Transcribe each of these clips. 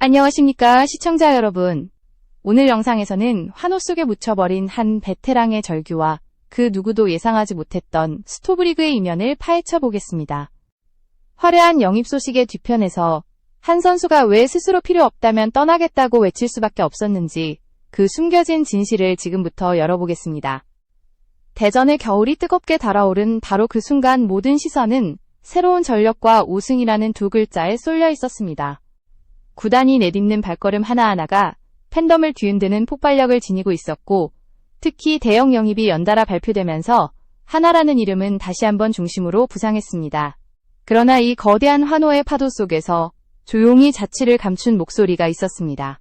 안녕하십니까 시청자 여러분. 오늘 영상에서는 환호 속에 묻혀버린 한 베테랑의 절규와 그 누구도 예상하지 못했던 스토브리그의 이면을 파헤쳐 보겠습니다. 화려한 영입 소식의 뒤편에서 한 선수가 왜 스스로 필요 없다면 떠나겠다고 외칠 수밖에 없었는지 그 숨겨진 진실을 지금부터 열어보겠습니다. 대전의 겨울이 뜨겁게 달아오른 바로 그 순간 모든 시선은 새로운 전력과 우승이라는 두 글자에 쏠려 있었습니다. 구단이 내딛는 발걸음 하나하나가 팬덤을 뒤흔드는 폭발력을 지니고 있었고, 특히 대형 영입이 연달아 발표되면서 하나라는 이름은 다시 한번 중심으로 부상했습니다. 그러나 이 거대한 환호의 파도 속에서 조용히 자취를 감춘 목소리가 있었습니다.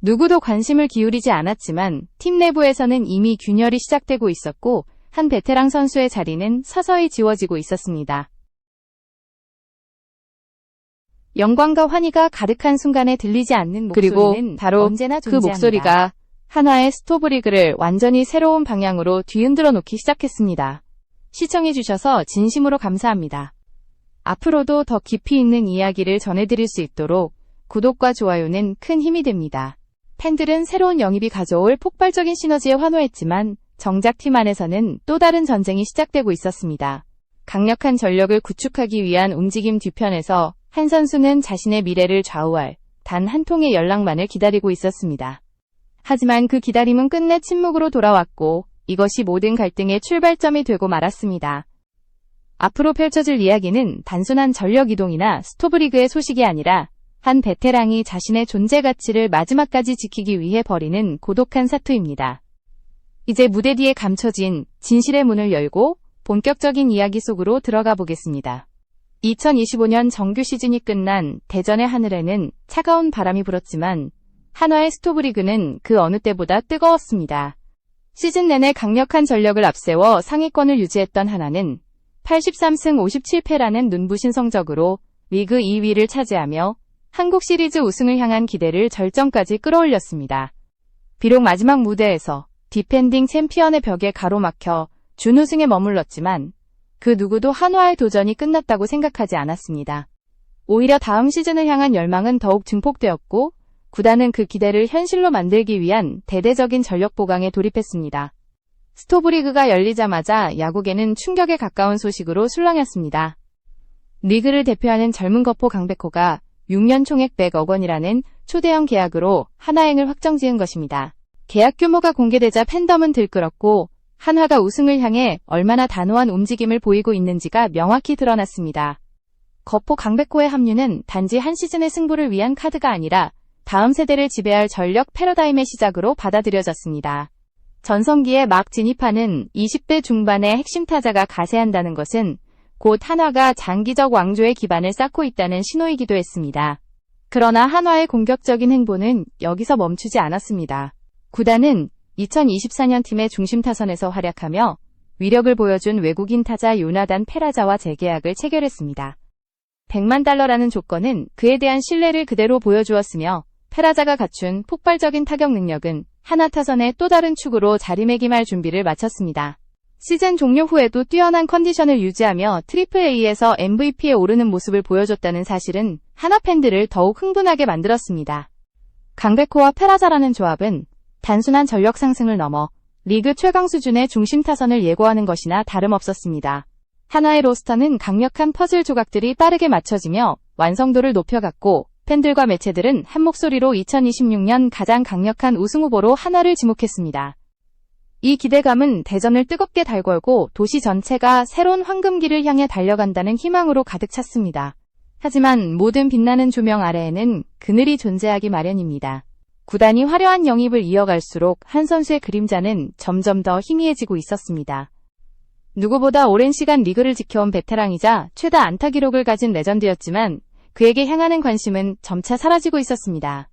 누구도 관심을 기울이지 않았지만 팀 내부에서는 이미 균열이 시작되고 있었고, 한 베테랑 선수의 자리는 서서히 지워지고 있었습니다. 영광과 환희가 가득한 순간에 들리지 않는 목소리는 그리고 바로 언제나 그 존재합니다. 목소리가 한화의 스토브리그를 완전히 새로운 방향으로 뒤흔들어 놓기 시작했습니다. 시청해주셔서 진심으로 감사합니다. 앞으로도 더 깊이 있는 이야기를 전해드릴 수 있도록 구독과 좋아요는 큰 힘이 됩니다. 팬들은 새로운 영입이 가져올 폭발적인 시너지에 환호했지만 정작 팀 안에서는 또 다른 전쟁이 시작되고 있었습니다. 강력한 전력을 구축하기 위한 움직임 뒤편에서 한 선수는 자신의 미래를 좌우할 단 한 통의 연락만을 기다리고 있었습니다. 하지만 그 기다림은 끝내 침묵으로 돌아왔고 이것이 모든 갈등의 출발점이 되고 말았습니다. 앞으로 펼쳐질 이야기는 단순한 전력 이동이나 스토브리그의 소식이 아니라 한 베테랑이 자신의 존재 가치를 마지막까지 지키기 위해 벌이는 고독한 사투입니다. 이제 무대 뒤에 감춰진 진실의 문을 열고 본격적인 이야기 속으로 들어가 보겠습니다. 2025년 정규 시즌이 끝난 대전의 하늘에는 차가운 바람이 불었지만 한화의 스토브리그는 그 어느 때보다 뜨거웠습니다. 시즌 내내 강력한 전력을 앞세워 상위권을 유지했던 한화는 83승 57패라는 눈부신 성적으로 리그 2위를 차지하며 한국 시리즈 우승을 향한 기대를 절정까지 끌어올렸습니다. 비록 마지막 무대에서 디펜딩 챔피언의 벽에 가로막혀 준우승에 머물렀지만 그 누구도 한화의 도전이 끝났다고 생각하지 않았습니다. 오히려 다음 시즌을 향한 열망은 더욱 증폭되었고 구단은 그 기대를 현실로 만들기 위한 대대적인 전력 보강에 돌입했습니다. 스토브리그가 열리자마자 야구계는 충격에 가까운 소식으로 술렁였습니다. 리그를 대표하는 젊은 거포 강백호가 6년 총액 100억 원이라는 초대형 계약으로 한화행을 확정지은 것입니다. 계약 규모가 공개되자 팬덤은 들끓었고 한화가 우승을 향해 얼마나 단호한 움직임을 보이고 있는지가 명확히 드러났습니다. 거포 강백호의 합류는 단지 한 시즌의 승부를 위한 카드가 아니라 다음 세대를 지배할 전력 패러다임의 시작으로 받아들여졌습니다. 전성기에 막 진입하는 20대 중반의 핵심 타자가 가세한다는 것은 곧 한화가 장기적 왕조의 기반을 쌓고 있다는 신호이기도 했습니다. 그러나 한화의 공격적인 행보는 여기서 멈추지 않았습니다. 구단은 2024년 팀의 중심 타선에서 활약하며 위력을 보여준 외국인 타자 요나단 페라자와 재계약을 체결했습니다. 100만 달러라는 조건은 그에 대한 신뢰를 그대로 보여주었으며 페라자가 갖춘 폭발적인 타격 능력은 한화 타선의 또 다른 축으로 자리매김할 준비를 마쳤습니다. 시즌 종료 후에도 뛰어난 컨디션을 유지하며 AAA에서 MVP에 오르는 모습을 보여줬다는 사실은 한화 팬들을 더욱 흥분하게 만들었습니다. 강백호와 페라자라는 조합은 단순한 전력 상승을 넘어 리그 최강 수준의 중심 타선을 예고하는 것이나 다름없었습니다. 한화의 로스터는 강력한 퍼즐 조각들이 빠르게 맞춰지며 완성도를 높여갔고 팬들과 매체들은 한 목소리로 2026년 가장 강력한 우승 후보로 한화를 지목했습니다. 이 기대감은 대전을 뜨겁게 달궈고 도시 전체가 새로운 황금기를 향해 달려간다는 희망으로 가득 찼습니다. 하지만 모든 빛나는 조명 아래에는 그늘이 존재하기 마련입니다. 구단이 화려한 영입을 이어갈수록 한 선수의 그림자는 점점 더 희미해지고 있었습니다. 누구보다 오랜 시간 리그를 지켜온 베테랑이자 최다 안타 기록을 가진 레전드였지만 그에게 향하는 관심은 점차 사라지고 있었습니다.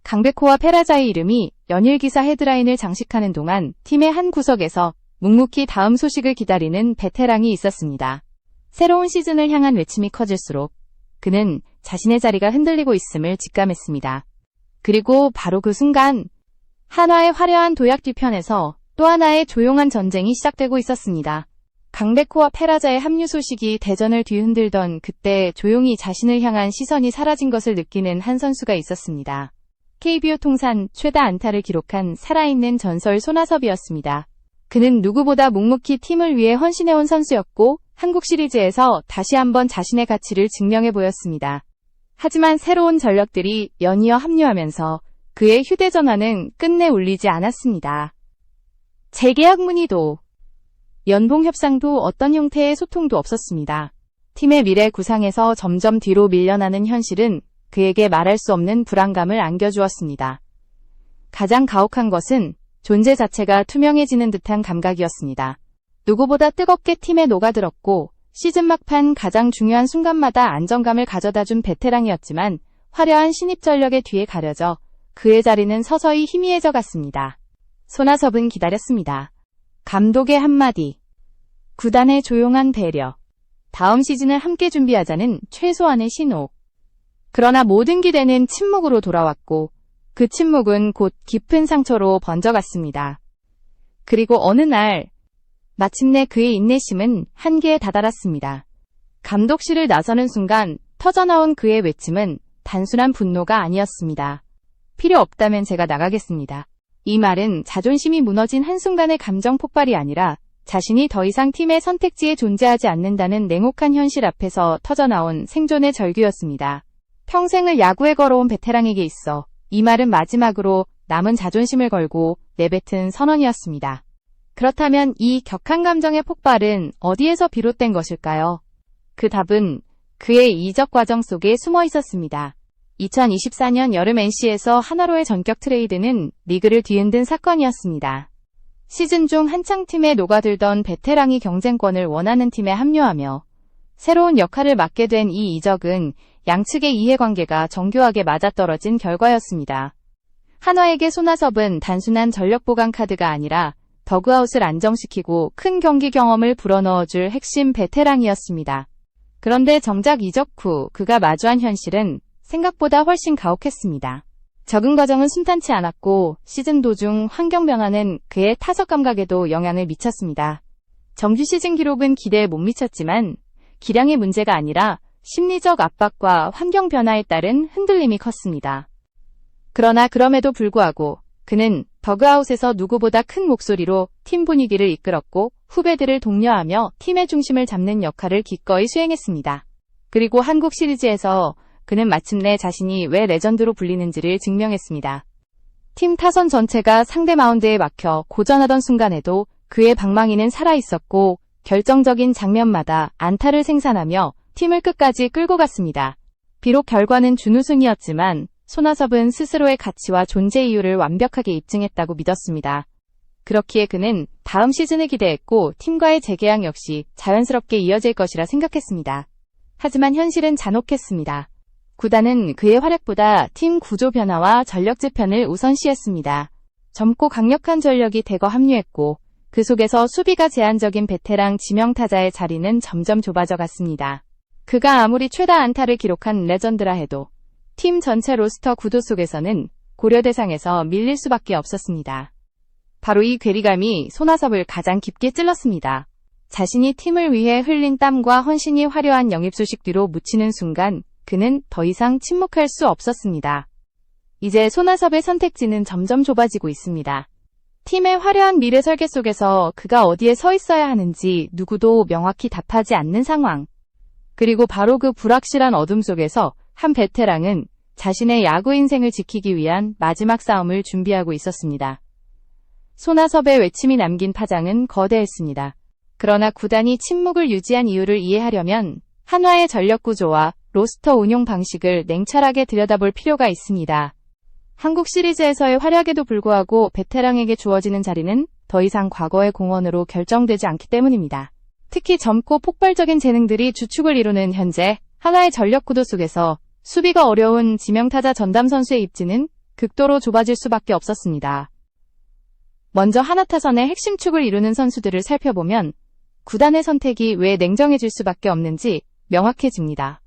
강백호와 페라자의 이름이 연일 기사 헤드라인을 장식하는 동안 팀의 한 구석에서 묵묵히 다음 소식을 기다리는 베테랑이 있었습니다. 새로운 시즌을 향한 외침이 커질수록 그는 자신의 자리가 흔들리고 있음을 직감했습니다. 그리고 바로 그 순간 한화의 화려한 도약 뒤편에서 또 하나의 조용한 전쟁이 시작되고 있었습니다. 강백호와 페라자의 합류 소식이 대전을 뒤흔들던 그때 조용히 자신을 향한 시선이 사라진 것을 느끼는 한 선수가 있었습니다. KBO 통산 최다 안타를 기록한 살아있는 전설 손아섭이었습니다. 그는 누구보다 묵묵히 팀을 위해 헌신해온 선수였고 한국 시리즈에서 다시 한번 자신의 가치를 증명해 보였습니다. 하지만 새로운 전력들이 연이어 합류하면서 그의 휴대전화는 끝내 울리지 않았습니다. 재계약 문의도, 연봉 협상도 어떤 형태의 소통도 없었습니다. 팀의 미래 구상에서 점점 뒤로 밀려나는 현실은 그에게 말할 수 없는 불안감을 안겨주었습니다. 가장 가혹한 것은 존재 자체가 투명해지는 듯한 감각이었습니다. 누구보다 뜨겁게 팀에 녹아들었고 시즌 막판 가장 중요한 순간마다 안정감을 가져다준 베테랑이었지만 화려한 신입 전력의 뒤에 가려져 그의 자리는 서서히 희미해져 갔습니다. 손아섭은 기다렸습니다. 감독의 한마디, 구단의 조용한 배려, 다음 시즌을 함께 준비하자는 최소한의 신호. 그러나 모든 기대는 침묵으로 돌아왔고 그 침묵은 곧 깊은 상처로 번져갔습니다. 그리고 어느 날 마침내 그의 인내심은 한계에 다다랐습니다. 감독실을 나서는 순간 터져나온 그의 외침은 단순한 분노가 아니었습니다. 필요 없다면 제가 나가겠습니다. 이 말은 자존심이 무너진 한순간의 감정 폭발이 아니라 자신이 더 이상 팀의 선택지에 존재하지 않는다는 냉혹한 현실 앞에서 터져나온 생존의 절규였습니다. 평생을 야구에 걸어온 베테랑에게 있어 이 말은 마지막으로 남은 자존심을 걸고 내뱉은 선언이었습니다. 그렇다면 이 격한 감정의 폭발은 어디에서 비롯된 것일까요? 그 답은 그의 이적 과정 속에 숨어 있었습니다. 2024년 여름 NC에서 하나로의 전격 트레이드는 리그를 뒤흔든 사건이었습니다. 시즌 중 한창 팀에 녹아들던 베테랑이 경쟁권을 원하는 팀에 합류하며 새로운 역할을 맡게 된 이 이적은 양측의 이해관계가 정교하게 맞아떨어진 결과였습니다. 한화에게 손아섭은 단순한 전력 보강 카드가 아니라 더그아웃을 안정시키고 큰 경기 경험을 불어넣어줄 핵심 베테랑이었습니다. 그런데 정작 이적 후 그가 마주한 현실은 생각보다 훨씬 가혹했습니다. 적응 과정은 순탄치 않았고 시즌 도중 환경 변화는 그의 타석 감각에도 영향을 미쳤습니다. 정규 시즌 기록은 기대에 못 미쳤지만 기량의 문제가 아니라 심리적 압박과 환경 변화에 따른 흔들림이 컸습니다. 그러나 그럼에도 불구하고 그는 더그아웃에서 누구보다 큰 목소리로 팀 분위기를 이끌었고 후배들을 독려하며 팀의 중심을 잡는 역할을 기꺼이 수행했습니다. 그리고 한국 시리즈에서 그는 마침내 자신이 왜 레전드로 불리는지를 증명했습니다. 팀 타선 전체가 상대 마운드에 막혀 고전하던 순간에도 그의 방망이는 살아있었고 결정적인 장면마다 안타를 생산하며 팀을 끝까지 끌고 갔습니다. 비록 결과는 준우승이었지만 손아섭은 스스로의 가치와 존재 이유를 완벽하게 입증했다고 믿었습니다. 그렇기에 그는 다음 시즌을 기대했고 팀과의 재계약 역시 자연스럽게 이어질 것이라 생각했습니다. 하지만 현실은 잔혹했습니다. 구단은 그의 활약보다 팀 구조 변화와 전력 재편을 우선시했습니다. 젊고 강력한 전력이 대거 합류했고 그 속에서 수비가 제한적인 베테랑 지명타자의 자리는 점점 좁아져 갔습니다. 그가 아무리 최다 안타를 기록한 레전드라 해도 팀 전체 로스터 구도 속에서는 고려 대상에서 밀릴 수밖에 없었습니다. 바로 이 괴리감이 손아섭을 가장 깊게 찔렀습니다. 자신이 팀을 위해 흘린 땀과 헌신이 화려한 영입 소식 뒤로 묻히는 순간 그는 더 이상 침묵할 수 없었습니다. 이제 손아섭의 선택지는 점점 좁아지고 있습니다. 팀의 화려한 미래 설계 속에서 그가 어디에 서 있어야 하는지 누구도 명확히 답하지 않는 상황. 그리고 바로 그 불확실한 어둠 속에서 한 베테랑은 자신의 야구 인생을 지키기 위한 마지막 싸움을 준비하고 있었습니다. 손아섭의 외침이 남긴 파장은 거대했습니다. 그러나 구단이 침묵을 유지한 이유를 이해하려면 한화의 전력 구조와 로스터 운용 방식을 냉철하게 들여다볼 필요가 있습니다. 한국 시리즈에서의 활약에도 불구하고 베테랑에게 주어지는 자리는 더 이상 과거의 공헌으로 결정되지 않기 때문입니다. 특히 젊고 폭발적인 재능들이 주축을 이루는 현재 한화의 전력 구도 속에서 수비가 어려운 지명타자 전담 선수의 입지는 극도로 좁아질 수밖에 없었습니다. 먼저 한화 타선의 핵심 축을 이루는 선수들을 살펴보면 구단의 선택이 왜 냉정해질 수밖에 없는지 명확해집니다.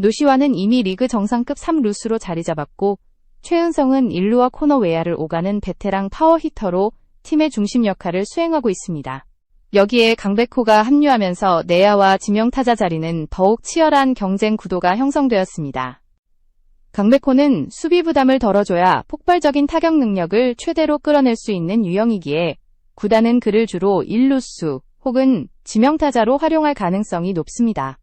노시환은 이미 리그 정상급 3루수로 자리 잡았고 최은성은 1루와 코너 외야를 오가는 베테랑 파워 히터로 팀의 중심 역할을 수행하고 있습니다. 여기에 강백호가 합류하면서 내야와 지명타자 자리는 더욱 치열한 경쟁 구도가 형성되었습니다. 강백호는 수비 부담을 덜어줘야 폭발적인 타격 능력을 최대로 끌어낼 수 있는 유형이기에 구단은 그를 주로 1루수 혹은 지명타자로 활용할 가능성이 높습니다.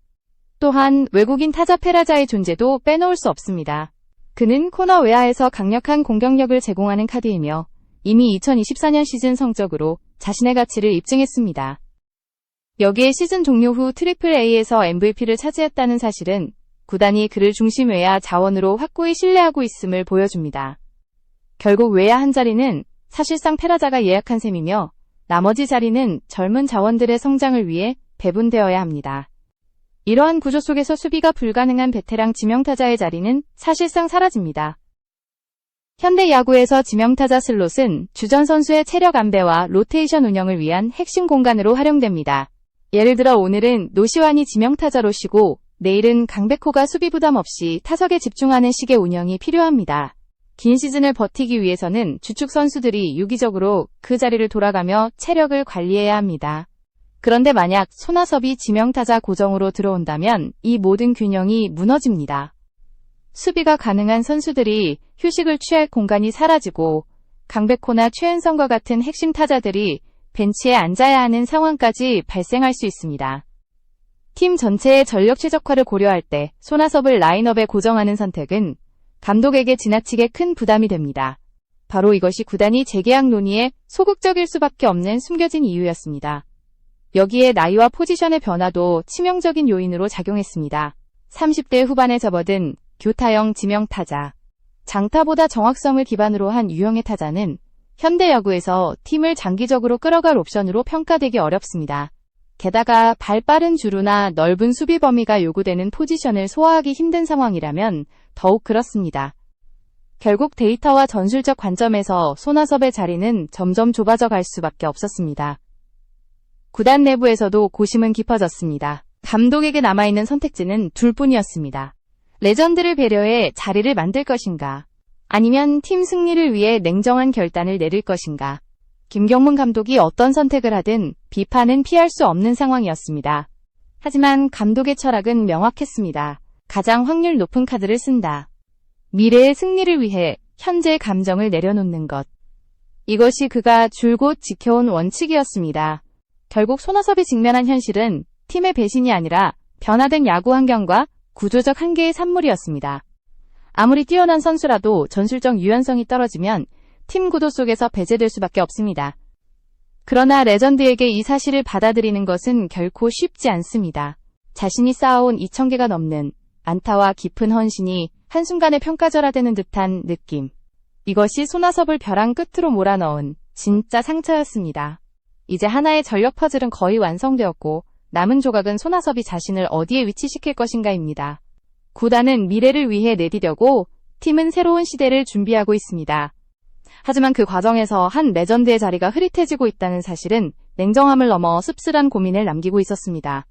또한 외국인 타자 페라자의 존재도 빼놓을 수 없습니다. 그는 코너 외야에서 강력한 공격력을 제공하는 카드이며 이미 2024년 시즌 성적으로 자신의 가치를 입증했습니다. 여기에 시즌 종료 후 AAA에서 MVP를 차지했다는 사실은 구단이 그를 중심 외야 자원으로 확고히 신뢰하고 있음을 보여줍니다. 결국 외야 한 자리는 사실상 페라자가 예약한 셈이며 나머지 자리는 젊은 자원들의 성장을 위해 배분되어야 합니다. 이러한 구조 속에서 수비가 불가능한 베테랑 지명타자의 자리는 사실상 사라집니다. 현대 야구에서 지명타자 슬롯은 주전 선수의 체력 안배와 로테이션 운영을 위한 핵심 공간으로 활용됩니다. 예를 들어 오늘은 노시환이 지명타자로 쉬고 내일은 강백호가 수비 부담 없이 타석에 집중하는 식의 운영이 필요합니다. 긴 시즌을 버티기 위해서는 주축 선수들이 유기적으로 그 자리를 돌아가며 체력을 관리해야 합니다. 그런데 만약 손아섭이 지명타자 고정으로 들어온다면 이 모든 균형이 무너집니다. 수비가 가능한 선수들이 휴식을 취할 공간이 사라지고 강백호나 최은성과 같은 핵심 타자들이 벤치에 앉아야 하는 상황까지 발생할 수 있습니다. 팀 전체의 전력 최적화를 고려할 때 손아섭을 라인업에 고정하는 선택은 감독에게 지나치게 큰 부담이 됩니다. 바로 이것이 구단이 재계약 논의에 소극적일 수밖에 없는 숨겨진 이유였습니다. 여기에 나이와 포지션의 변화도 치명적인 요인으로 작용했습니다. 30대 후반에 접어든 교타형 지명타자. 장타보다 정확성을 기반으로 한 유형의 타자는 현대 야구에서 팀을 장기적으로 끌어갈 옵션으로 평가되기 어렵습니다. 게다가 발 빠른 주루나 넓은 수비 범위가 요구되는 포지션을 소화하기 힘든 상황이라면 더욱 그렇습니다. 결국 데이터와 전술적 관점에서 손아섭의 자리는 점점 좁아져 갈 수밖에 없었습니다. 구단 내부에서도 고심은 깊어졌습니다. 감독에게 남아있는 선택지는 둘뿐이었습니다. 레전드를 배려해 자리를 만들 것인가? 아니면 팀 승리를 위해 냉정한 결단을 내릴 것인가? 김경문 감독이 어떤 선택을 하든 비판은 피할 수 없는 상황이었습니다. 하지만 감독의 철학은 명확했습니다. 가장 확률 높은 카드를 쓴다. 미래의 승리를 위해 현재의 감정을 내려놓는 것. 이것이 그가 줄곧 지켜온 원칙이었습니다. 결국 손아섭이 직면한 현실은 팀의 배신이 아니라 변화된 야구 환경과 구조적 한계의 산물이었습니다. 아무리 뛰어난 선수라도 전술적 유연성이 떨어지면 팀 구도 속에서 배제될 수밖에 없습니다. 그러나 레전드에게 이 사실을 받아들이는 것은 결코 쉽지 않습니다. 자신이 쌓아온 2,000개가 넘는 안타와 깊은 헌신이 한순간에 평가절하되는 듯한 느낌. 이것이 손아섭을 벼랑 끝으로 몰아넣은 진짜 상처였습니다. 이제 하나의 전력 퍼즐은 거의 완성되었고 남은 조각은 손아섭이 자신을 어디에 위치시킬 것인가입니다. 구단은 미래를 위해 내디뎌고 팀은 새로운 시대를 준비하고 있습니다. 하지만 그 과정에서 한 레전드의 자리가 흐릿해지고 있다는 사실은 냉정함을 넘어 씁쓸한 고민을 남기고 있었습니다.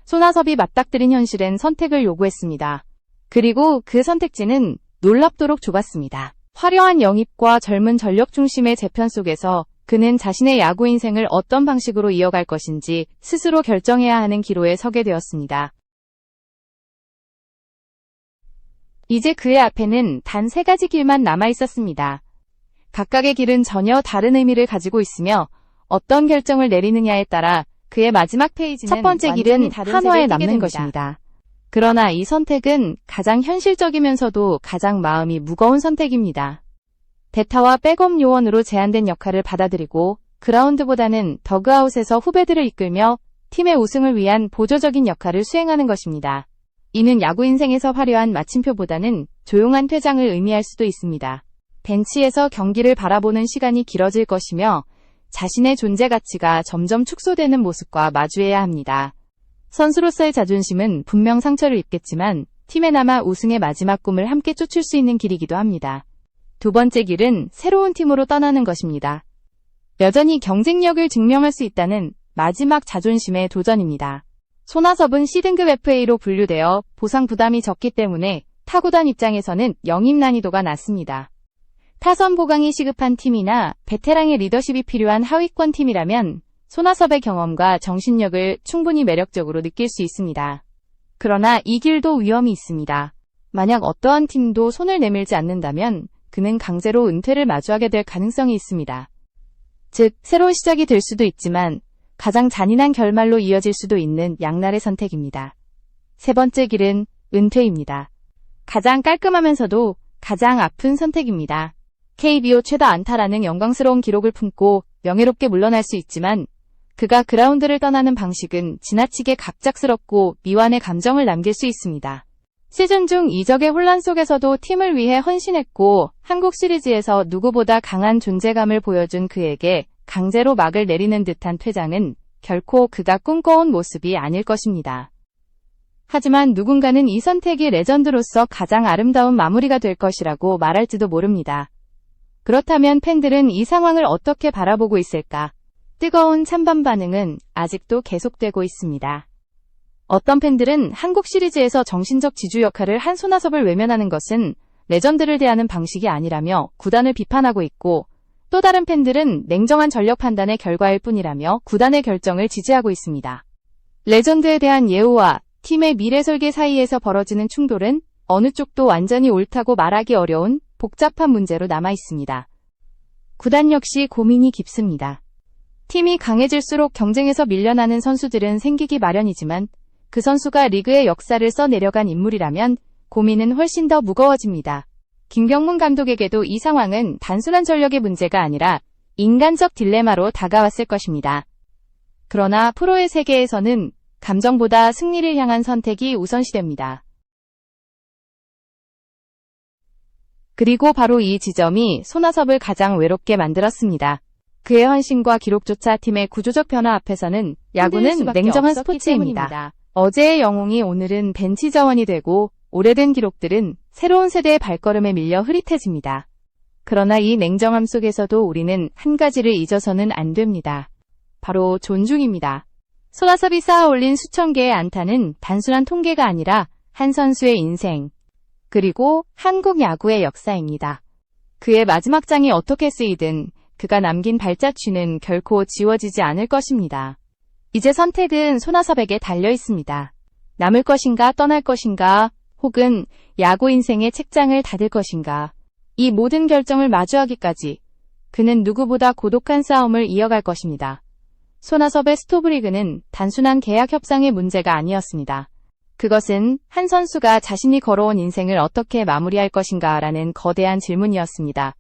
손아섭이 맞닥뜨린 현실은 선택을 요구했습니다. 그리고 그 선택지는 놀랍도록 좁았습니다. 화려한 영입과 젊은 전력 중심의 재편 속에서 그는 자신의 야구 인생을 어떤 방식으로 이어갈 것인지 스스로 결정해야 하는 기로에 서게 되었습니다. 이제 그의 앞에는 단 3가지 길만 남아 있었습니다. 각각의 길은 전혀 다른 의미를 가지고 있으며 어떤 결정을 내리느냐에 따라 그의 마지막 페이지는 첫 번째 길은 한화에 남는 것입니다. 그러나 이 선택은 가장 현실적이면서도 가장 마음이 무거운 선택입니다. 대타와 백업 요원으로 제한된 역할을 받아들이고 그라운드보다는 더그아웃에서 후배들을 이끌며 팀의 우승을 위한 보조적인 역할을 수행하는 것입니다. 이는 야구 인생에서 화려한 마침표보다는 조용한 퇴장을 의미할 수도 있습니다. 벤치에서 경기를 바라보는 시간이 길어질 것이며 자신의 존재 가치가 점점 축소되는 모습과 마주해야 합니다. 선수로서의 자존심은 분명 상처를 입겠지만 팀에 남아 우승의 마지막 꿈을 함께 쫓을 수 있는 길이기도 합니다. 두 번째 길은 새로운 팀으로 떠나는 것입니다. 여전히 경쟁력을 증명할 수 있다는 마지막 자존심의 도전입니다. 손아섭은 C등급 FA로 분류되어 보상 부담이 적기 때문에 타구단 입장에서는 영입 난이도가 낮습니다. 타선 보강이 시급한 팀이나 베테랑의 리더십이 필요한 하위권 팀이라면 손아섭의 경험과 정신력을 충분히 매력적으로 느낄 수 있습니다. 그러나 이 길도 위험이 있습니다. 만약 어떠한 팀도 손을 내밀지 않는다면 그는 강제로 은퇴를 마주하게 될 가능성이 있습니다. 즉, 새로운 시작이 될 수도 있지만 가장 잔인한 결말로 이어질 수도 있는 양날의 선택입니다. 세 번째 길은 은퇴입니다. 가장 깔끔하면서도 가장 아픈 선택입니다. KBO 최다 안타라는 영광스러운 기록을 품고 명예롭게 물러날 수 있지만 그가 그라운드를 떠나는 방식은 지나치게 갑작스럽고 미완의 감정을 남길 수 있습니다. 시즌 중 이적의 혼란 속에서도 팀을 위해 헌신했고 한국 시리즈에서 누구보다 강한 존재감을 보여준 그에게 강제로 막을 내리는 듯한 퇴장은 결코 그가 꿈꿔온 모습이 아닐 것입니다. 하지만 누군가는 이 선택이 레전드로서 가장 아름다운 마무리가 될 것이라고 말할지도 모릅니다. 그렇다면 팬들은 이 상황을 어떻게 바라보고 있을까? 뜨거운 찬반 반응은 아직도 계속되고 있습니다. 어떤 팬들은 한국 시리즈에서 정신적 지주 역할을 한 손아섭을 외면하는 것은 레전드를 대하는 방식이 아니라며 구단을 비판하고 있고, 또 다른 팬들은 냉정한 전력 판단의 결과일 뿐이라며 구단의 결정을 지지하고 있습니다. 레전드에 대한 예우와 팀의 미래 설계 사이에서 벌어지는 충돌은 어느 쪽도 완전히 옳다고 말하기 어려운 복잡한 문제로 남아 있습니다. 구단 역시 고민이 깊습니다. 팀이 강해질수록 경쟁에서 밀려나는 선수들은 생기기 마련이지만 그 선수가 리그의 역사를 써내려간 인물이라면 고민은 훨씬 더 무거워집니다. 김경문 감독에게도 이 상황은 단순한 전력의 문제가 아니라 인간적 딜레마로 다가왔을 것입니다. 그러나 프로의 세계에서는 감정보다 승리를 향한 선택이 우선시됩니다. 그리고 바로 이 지점이 손아섭을 가장 외롭게 만들었습니다. 그의 헌신과 기록조차 팀의 구조적 변화 앞에서는 야구는 냉정한 스포츠입니다. 어제의 영웅이 오늘은 벤치 자원이 되고 오래된 기록들은 새로운 세대의 발걸음에 밀려 흐릿해집니다. 그러나 이 냉정함 속에서도 우리는 한 가지를 잊어서는 안 됩니다. 바로 존중입니다. 손아섭이 쌓아올린 수천 개의 안타는 단순한 통계가 아니라 한 선수의 인생, 그리고 한국 야구의 역사입니다. 그의 마지막 장이 어떻게 쓰이든 그가 남긴 발자취는 결코 지워지지 않을 것입니다. 이제 선택은 손아섭에게 달려 있습니다. 남을 것인가 떠날 것인가 혹은 야구 인생의 책장을 닫을 것인가. 이 모든 결정을 마주하기까지 그는 누구보다 고독한 싸움을 이어갈 것입니다. 손아섭의 스토브리그는 단순한 계약 협상의 문제가 아니었습니다. 그것은 한 선수가 자신이 걸어온 인생을 어떻게 마무리할 것인가라는 거대한 질문이었습니다.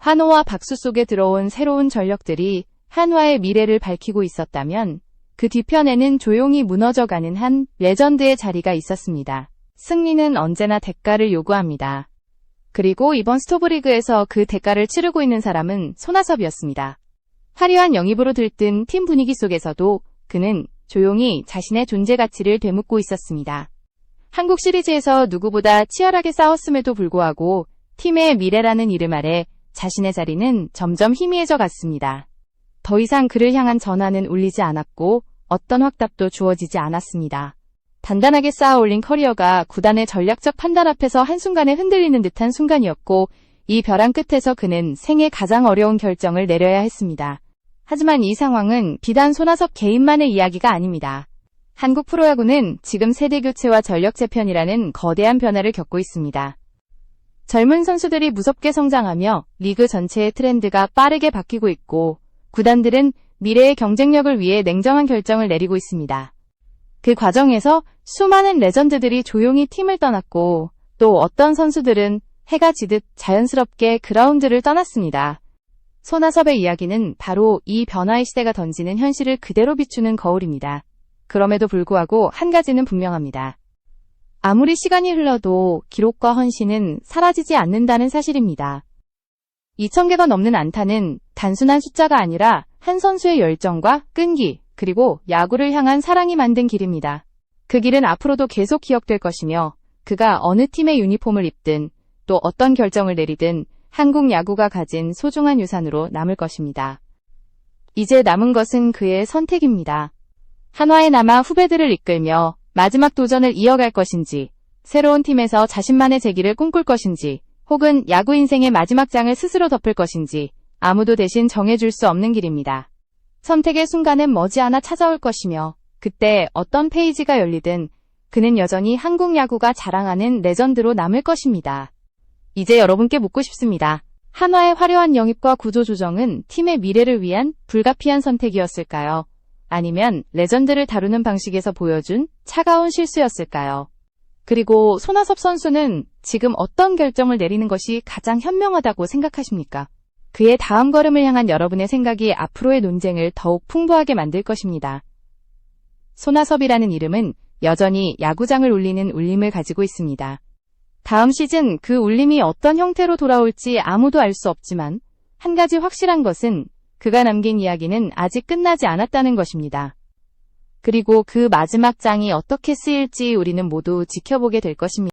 한호와 박수 속에 들어온 새로운 전력들이 한화의 미래를 밝히고 있었다면 그 뒤편에는 조용히 무너져가는 한 레전드의 자리가 있었습니다. 승리는 언제나 대가를 요구합니다. 그리고 이번 스토브리그에서 그 대가를 치르고 있는 사람은 손아섭이었습니다. 화려한 영입으로 들뜬 팀 분위기 속에서도 그는 조용히 자신의 존재 가치를 되묻고 있었습니다. 한국 시리즈에서 누구보다 치열하게 싸웠음에도 불구하고 팀의 미래라는 이름 아래 자신의 자리는 점점 희미해져 갔습니다. 더 이상 그를 향한 전화는 울리지 않았고 어떤 확답도 주어지지 않았습니다. 단단하게 쌓아올린 커리어가 구단의 전략적 판단 앞에서 한순간에 흔들리는 듯한 순간이었고 이 벼랑 끝에서 그는 생애 가장 어려운 결정을 내려야 했습니다. 하지만 이 상황은 비단 손아섭 개인만의 이야기가 아닙니다. 한국 프로야구는 지금 세대교체와 전력 재편이라는 거대한 변화를 겪고 있습니다. 젊은 선수들이 무섭게 성장하며 리그 전체의 트렌드가 빠르게 바뀌고 있고 구단들은 미래의 경쟁력을 위해 냉정한 결정을 내리고 있습니다. 그 과정에서 수많은 레전드들이 조용히 팀을 떠났고 또 어떤 선수들은 해가 지듯 자연스럽게 그라운드를 떠났습니다. 손아섭의 이야기는 바로 이 변화의 시대가 던지는 현실을 그대로 비추는 거울입니다. 그럼에도 불구하고 한 가지는 분명합니다. 아무리 시간이 흘러도 기록과 헌신은 사라지지 않는다는 사실입니다. 2,000개가 넘는 안타는 단순한 숫자가 아니라 한 선수의 열정과 끈기, 그리고 야구를 향한 사랑이 만든 길입니다. 그 길은 앞으로도 계속 기억될 것이며 그가 어느 팀의 유니폼을 입든 또 어떤 결정을 내리든 한국 야구가 가진 소중한 유산으로 남을 것입니다. 이제 남은 것은 그의 선택입니다. 한화에 남아 후배들을 이끌며 마지막 도전을 이어갈 것인지, 새로운 팀에서 자신만의 재기를 꿈꿀 것인지, 혹은 야구 인생의 마지막 장을 스스로 덮을 것인지 아무도 대신 정해줄 수 없는 길입니다. 선택의 순간은 머지않아 찾아올 것이며 그때 어떤 페이지가 열리든 그는 여전히 한국 야구가 자랑하는 레전드로 남을 것입니다. 이제 여러분께 묻고 싶습니다. 한화의 화려한 영입과 구조 조정은 팀의 미래를 위한 불가피한 선택이었을까요? 아니면 레전드를 다루는 방식에서 보여준 차가운 실수였을까요? 그리고 손아섭 선수는 지금 어떤 결정을 내리는 것이 가장 현명하다고 생각하십니까? 그의 다음 걸음을 향한 여러분의 생각이 앞으로의 논쟁을 더욱 풍부하게 만들 것입니다. 손아섭이라는 이름은 여전히 야구장을 울리는 울림을 가지고 있습니다. 다음 시즌 그 울림이 어떤 형태로 돌아올지 아무도 알 수 없지만 한 가지 확실한 것은 그가 남긴 이야기는 아직 끝나지 않았다는 것입니다. 그리고 그 마지막 장이 어떻게 쓰일지 우리는 모두 지켜보게 될 것입니다.